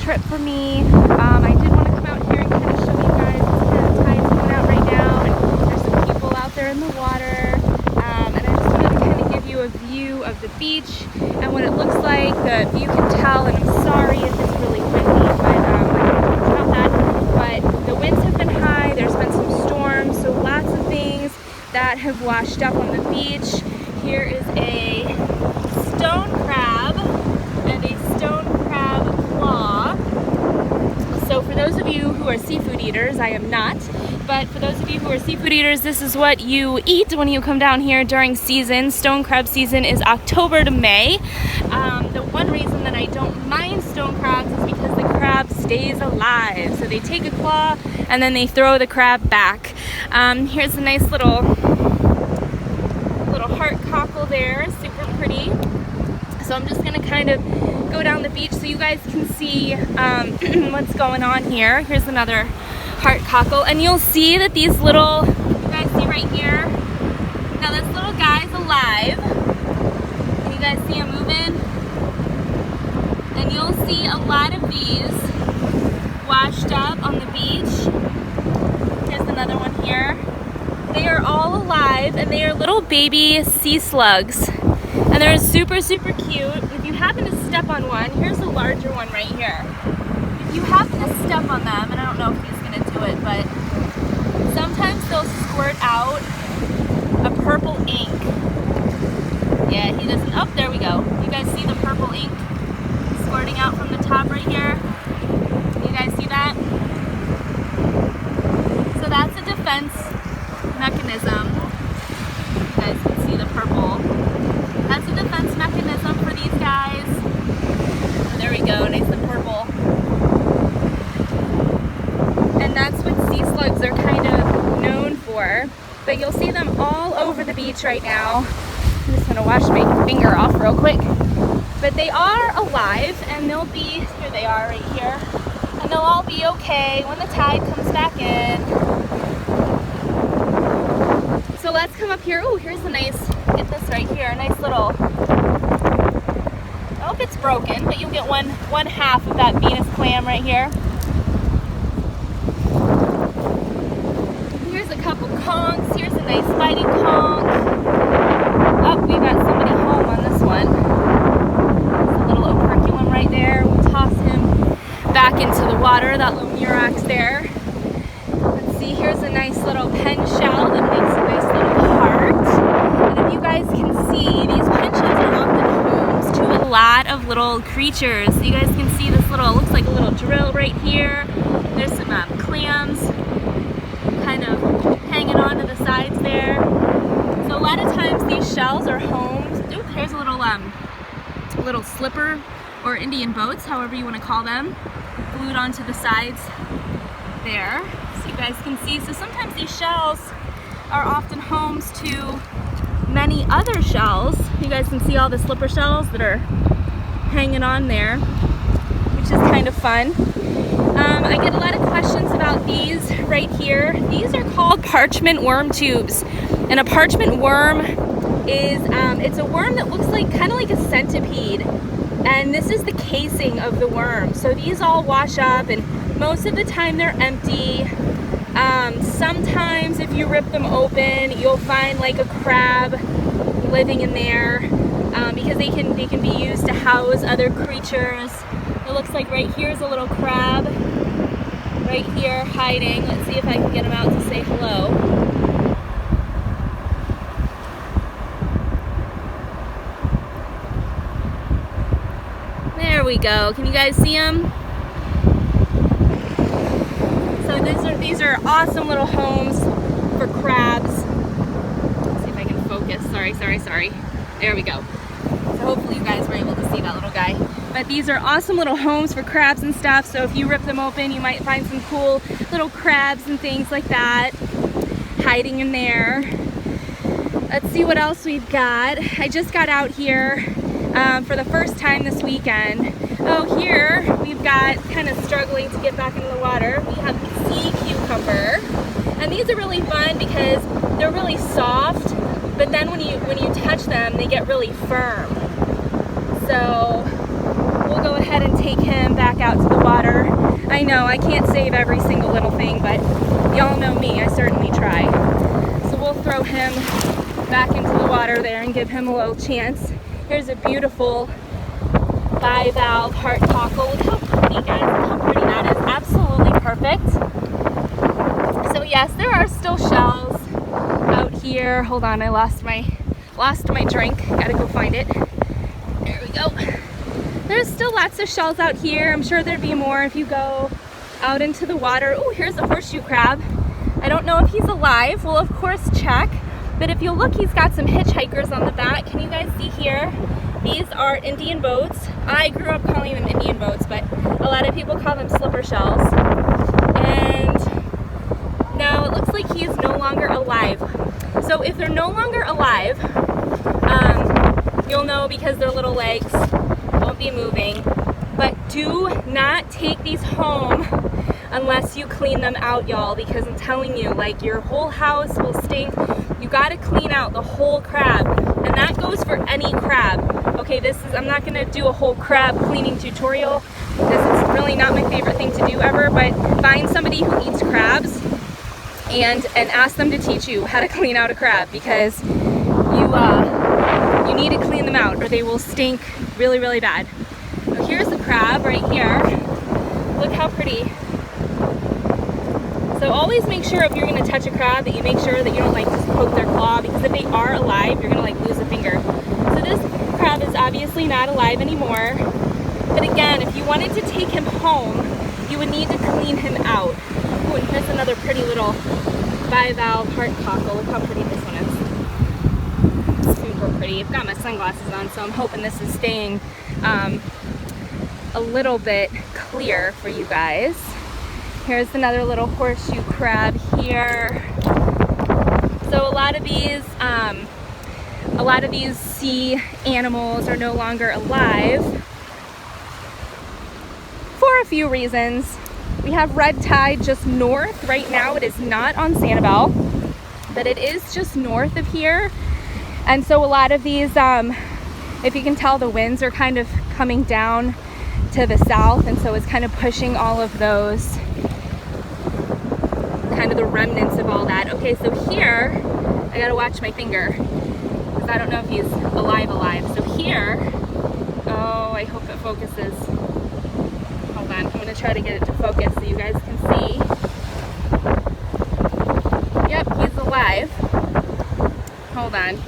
trip for me. I did want to come out here and kind of show you guys the tide's going out right now, and there's some people out there in the water. And I just wanted to kind of give you a view of the beach and what it looks like. You can tell, and I'm sorry if it's really windy, but I don't know about that. But the winds have been high. There's been some storms, so lots of things that have washed up on the beach. Here is a stone crab and a stone crab claw. So for those of you who are seafood eaters, I am not, but for those of you who are seafood eaters, this is what you eat when you come down here during season. Stone crab season is October to May. The one reason that I don't mind stone crabs is because the crab stays alive. So they take a claw and then they throw the crab back. Here's a nice little heart cockle there, super pretty. So I'm just gonna kind of go down the beach so you guys can see what's going on here. Here's another heart cockle, and you'll see that these little, you guys see right here, now this little guy's alive. Can you guys see him moving? And you'll see a lot of these washed up on the beach. Here's another one here. They are all alive, and they are little baby sea slugs, and they're super cute. If you happen to step on one, here's a larger one right here. If you happen to step on them, and I don't know if he's gonna do it, but sometimes they'll squirt out a purple ink. Yeah, he doesn't. Oh, there we go. You guys see the purple ink squirting out from the top right here? You guys see that? So that's a defense mechanism. You guys can see the purple. That's a defense mechanism for these guys. There we go, nice and purple. And that's what sea slugs are kind of known for. But you'll see them all over the beach right now. I'm just gonna wash my finger off real quick. But they are alive, and they'll be, here they are right here. And they'll all be okay when the tide comes back in. So let's come up here. Oh, here's a nice, get this right here, a nice little, I hope it's broken, but you'll get one half of that Venus clam right here. Here's a couple conchs. Here's a nice fighting conch. Oh, we got somebody home on this one. There's a little operculum right there. We'll toss him back into the water, that little murex there. Let's see, here's a nice little pen shell that makes a nice little heart. And if you guys can see, these pen shells are often homes to a lot of little creatures. So you guys can see this little, looks like a little drill right here. There's some clams kind of hanging on to the sides there. So a lot of times these shells are homes. Ooh, here's a little slipper or Indian boats, however you want to call them, glued onto the sides there. So you guys can see. So sometimes these shells are often homes to many other shells. You guys can see all the slipper shells that are hanging on there, which is kind of fun. I get a lot of questions about these right here. These are called parchment worm tubes, and a parchment worm is it's a worm that looks like kind of like a centipede, and this is the casing of the worm. So these all wash up, and most of the time they're empty. Sometimes if you rip them open, you'll find like a crab living in there, because they can be used to house other creatures. It looks like right here's a little crab right here hiding. Let's see if I can get him out to say hello. There we go. Can you guys see him? So these are awesome little homes for crabs. Let's see if I can focus. Sorry. There we go. So hopefully you guys were able to see that little guy. But these are awesome little homes for crabs and stuff. So if you rip them open, you might find some cool little crabs and things like that hiding in there. Let's see what else we've got. I just got out here for the first time this weekend. Oh, here we've got, kind of struggling to get back into the water, we have sea cucumber. And these are really fun because they're really soft, but then when you touch them, they get really firm. So we'll we'll go ahead and take him back out to the water. I know I can't save every single little thing, but y'all know me, I certainly try. So we'll throw him back into the water there and give him a little chance. Here's a beautiful bivalve heart cockle. Look how pretty, guys. Look how pretty that is. Absolutely perfect. So yes, there are still shells out here. Hold on, I lost my drink. Gotta go find it. There we go. There's still lots of shells out here. I'm sure there'd be more if you go out into the water. Oh, here's a horseshoe crab. I don't know if he's alive. We'll of course check. But if you look, he's got some hitchhikers on the back. Can you guys see here? These are Indian boats. I grew up calling them Indian boats, but a lot of people call them slipper shells. And now it looks like he is no longer alive. So if they're no longer alive, you'll know because their little legs won't be moving. But do not take these home unless you clean them out, y'all, because I'm telling you, like, your whole house will stink. You gotta clean out the whole crab, and that goes for any crab. Okay, I'm not gonna do a whole crab cleaning tutorial because it's really not my favorite thing to do ever, but find somebody who eats crabs and ask them to teach you how to clean out a crab, because you need to clean them out or they will stink really, really bad. Now here's the crab right here. Look how pretty. So always make sure if you're gonna touch a crab that you make sure that you don't like just poke their claw, because if they are alive, you're gonna like lose a finger. So this crab is obviously not alive anymore. But again, if you wanted to take him home, you would need to clean him out. Oh, and here's another pretty little bivalve heart cockle. Look how pretty this one is. Super pretty. I've got my sunglasses on, so I'm hoping this is staying a little bit clear for you guys. Here's another little horseshoe crab here. So a lot of these sea animals are no longer alive for a few reasons. We have red tide just north. Right now it is not on Sanibel, but it is just north of here. And so a lot of these, if you can tell, the winds are kind of coming down to the south, and so it's kind of pushing all of those, kind of the remnants of all that. Okay, so here, I gotta watch my finger, because I don't know if he's alive. So here, oh, I hope it focuses. Hold on, I'm gonna try to get it to focus so you guys can see. Yep, he's alive. Hold on.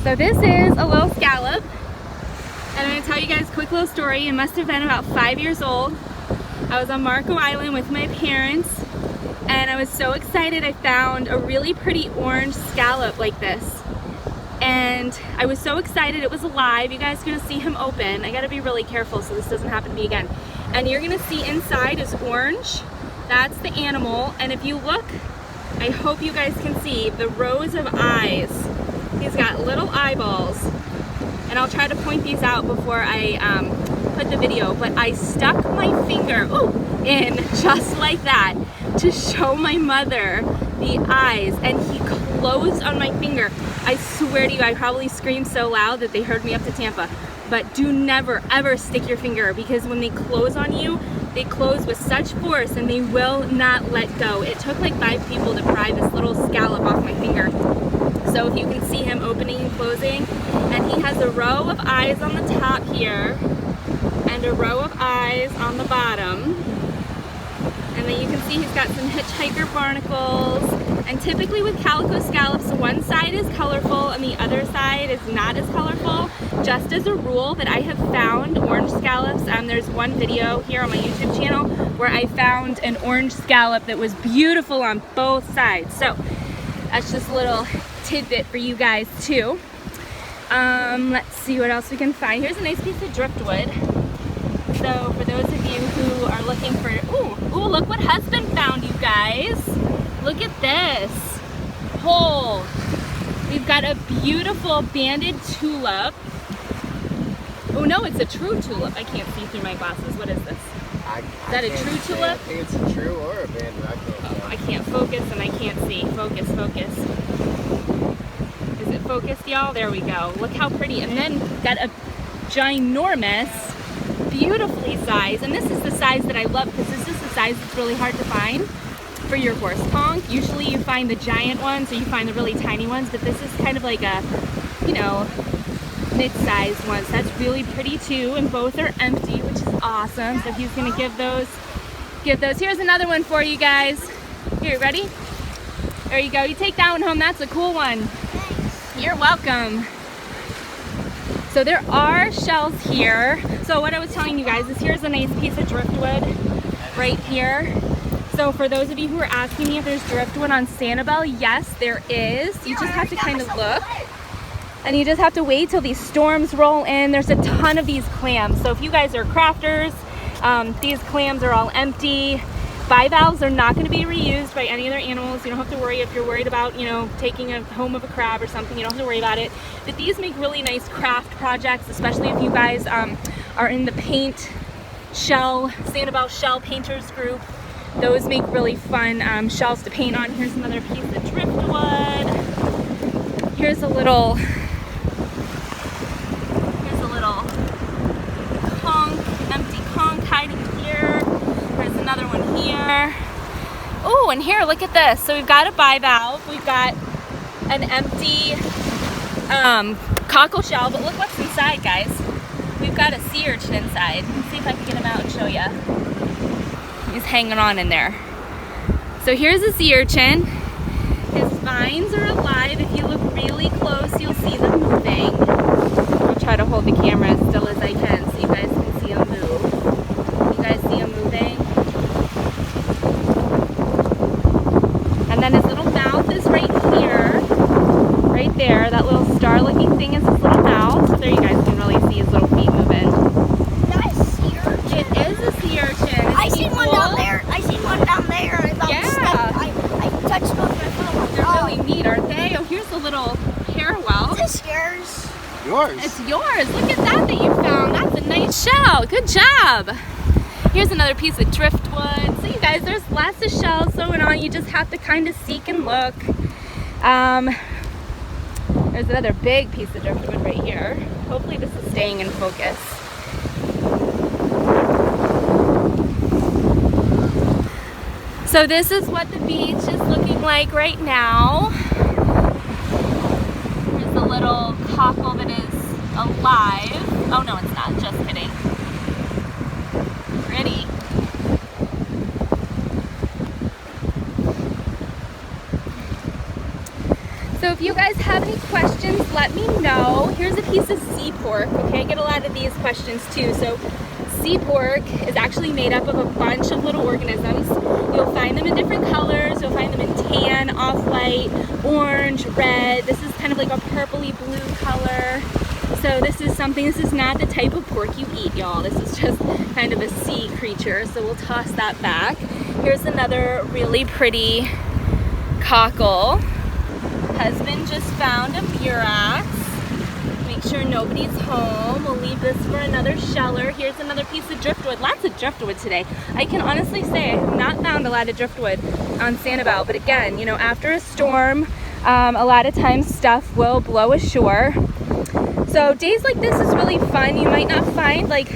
So this is a little scallop, and I'm gonna tell you guys a quick little story. It must have been about 5 years old. I was on Marco Island with my parents, and I was so excited. I found a really pretty orange scallop like this, and I was so excited it was alive. You guys are gonna see him open. I gotta be really careful so this doesn't happen to me again. And you're gonna see inside is orange. That's the animal, and if you look, I hope you guys can see the rows of eyes. He's got little eyeballs, and I'll try to point these out before I put the video, but I stuck my finger in just like that to show my mother the eyes, and he closed on my finger. I swear to you, I probably screamed so loud that they heard me up to Tampa. But do never ever stick your finger, because when they close on you, they close with such force and they will not let go. It took like 5 people to pry this little scallop off my finger. So if you can see him opening and closing, and he has a row of eyes on the top here and a row of eyes on the bottom. And then you can see he's got some hitchhiker barnacles. And typically with calico scallops, one side is colorful and the other side is not as colorful. Just as a rule that I have found orange scallops, there's one video here on my YouTube channel where I found an orange scallop that was beautiful on both sides. So that's just a little tidbit for you guys too. Let's see what else we can find. Here's a nice piece of driftwood. So for those of you who are looking for, ooh, look what husband found, you guys. Look at this hole. We've got a beautiful banded tulip. Oh no, it's a true tulip. I can't see through my glasses. What is this? Is that a true tulip? I think it's a true or a banded. I can't focus and I can't see. Focus, focus. Is it focused, y'all? There we go. Look how pretty. And then got a ginormous beautifully sized, and this is the size that I love because this is the size that's really hard to find for your horse conch. Usually you find the giant ones or you find the really tiny ones, but this is kind of like a, you know, mid-sized one. So that's really pretty too, and both are empty, which is awesome. So he's gonna give those. Here's another one for you guys. Here, ready? There you go. You take that one home. That's a cool one. You're welcome. So there are shells here. So what I was telling you guys is here's a nice piece of driftwood right here. So for those of you who are asking me if there's driftwood on Sanibel, yes, there is. You just have to kind of look. And you just have to wait till these storms roll in. There's a ton of these clams. So if you guys are crafters, these clams are all empty. Bivalves are not going to be reused by any other animals. You don't have to worry if you're worried about, you know, taking a home of a crab or something. You don't have to worry about it. But these make really nice craft projects, especially if you guys are in the paint shell, Sanibel shell painters group. Those make really fun shells to paint on. Here's another piece of driftwood. Here's a little conch, empty conch hiding here. There's another one here. Oh, and here, look at this. So we've got a bivalve. We've got an empty cockle shell, but look what's inside, guys. We've got a sea urchin inside. Let's see if I can get him out and show you. He's hanging on in there. So here's a sea urchin. His spines are alive. If you look really close, you'll see them moving. I'll try to hold the camera as still as I can so you guys can see him move. You guys see him moving? And then his little mouth is right here. Right there. That little star-looking thing is his little mouth. So there you guys can really see his little feet moving. Is that a sea urchin? It is a sea urchin. I seen one down there. I seen one down there. I touched on my phone. They're really neat, aren't they? Oh, here's a little hair well. This is yours. Yours. It's yours. Look at that you found. That's a nice shell. Good job. Here's another piece of driftwood. So you guys, there's lots of shells going on. You just have to kind of seek and look. There's another big piece of driftwood right here. Hopefully this is staying in focus. So this is what the beach is looking like right now. There's a little cockle that is alive. Oh no, it's not, just kidding. Pretty. So if you guys have any questions, let me know. Here's a piece of sea pork. Okay, I get a lot of these questions too. So sea pork is actually made up of a bunch of little organisms. You'll find them in different colors. You'll find them in tan, off-white, orange, red. This is kind of like a purpley blue color. So this is not the type of pork you eat, y'all. This is just kind of a sea creature. So we'll toss that back. Here's another really pretty cockle. Husband just found a murex. Make sure nobody's home. We'll leave this for another sheller. Here's another piece of driftwood. Lots of driftwood today. I can honestly say I have not found a lot of driftwood on Sanibel, but again, you know, after a storm, a lot of times stuff will blow ashore. So days like this is really fun. You might not find like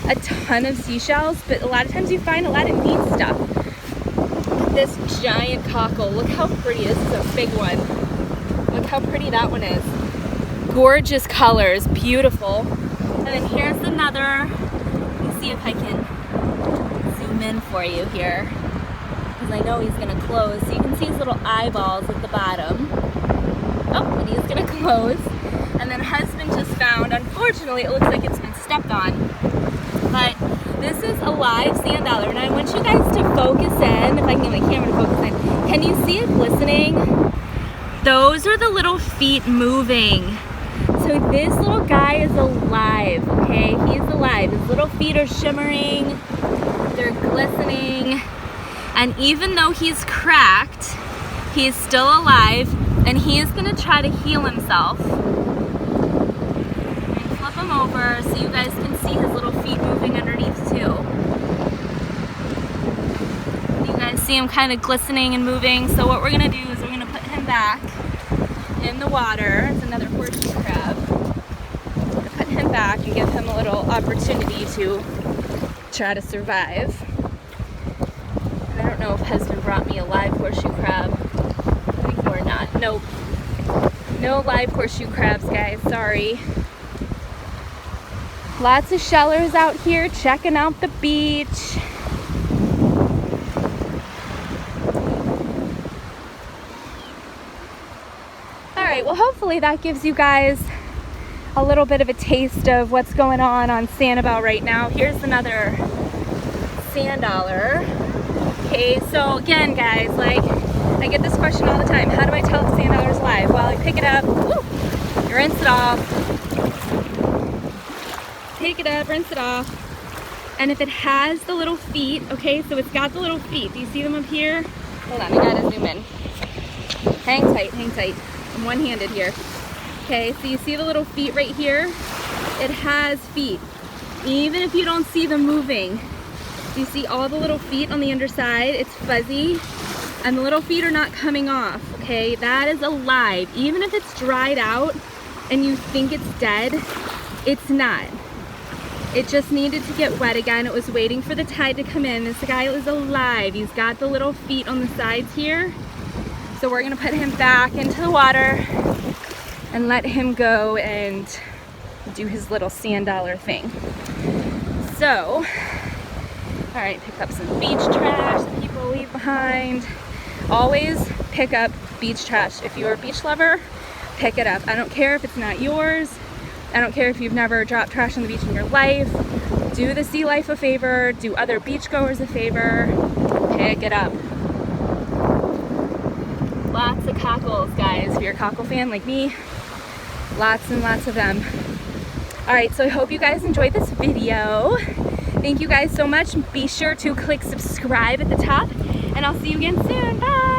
a ton of seashells, but a lot of times you find a lot of neat stuff. Look at this giant cockle. Look how pretty. This is a big one. Look how pretty that one is. Gorgeous colors, beautiful. And then here's another. Let me see if I can zoom in for you here, because I know he's gonna close. So you can see his little eyeballs at the bottom. Oh, and he's gonna close. And then husband just found, unfortunately, it looks like it's been stepped on. But this is a live sand dollar. And I want you guys to focus in, if I can get my camera to focus in. Can you see it glistening? Those are the little feet moving. So this little guy is alive, okay? He's alive. His little feet are shimmering. They're glistening. And even though he's cracked, he's still alive, and he is gonna try to heal himself. And flip him over so you guys can see his little feet moving underneath too. You guys see him kind of glistening and moving. So what we're gonna do is we're gonna put him back in the water. It's another horseshoe crab. Put him back and give him a little opportunity to try to survive. And I don't know if husband brought me a live horseshoe crab or not. Nope. No live horseshoe crabs, guys. Sorry. Lots of shellers out here checking out the beach. Alright, well hopefully that gives you guys a little bit of a taste of what's going on Sanibel right now. Here's another sand dollar. Okay, so again guys, like I get this question all the time. How do I tell if sand dollar's live? Well, I pick it up, woo, you rinse it off. Pick it up, rinse it off. And if it has the little feet, okay, so it's got the little feet. Do you see them up here? Hold on, I gotta zoom in. Hang tight, hang tight. I'm one-handed here. Okay, so you see the little feet right here? It has feet. Even if you don't see them moving, you see all the little feet on the underside? It's fuzzy, and the little feet are not coming off, okay? That is alive. Even if it's dried out and you think it's dead, it's not. It just needed to get wet again. It was waiting for the tide to come in. This guy is alive. He's got the little feet on the sides here. So we're gonna put him back into the water and let him go and do his little sand dollar thing. So, all right, pick up some beach trash that people leave behind. Always pick up beach trash. If you're a beach lover, pick it up. I don't care if it's not yours. I don't care if you've never dropped trash on the beach in your life. Do the sea life a favor. Do other beachgoers a favor. Pick it up. Lots of cockles, guys. If you're a cockle fan like me, lots and lots of them. All right, so I hope you guys enjoyed this video. Thank you guys so much. Be sure to click subscribe at the top, and I'll see you again soon. Bye.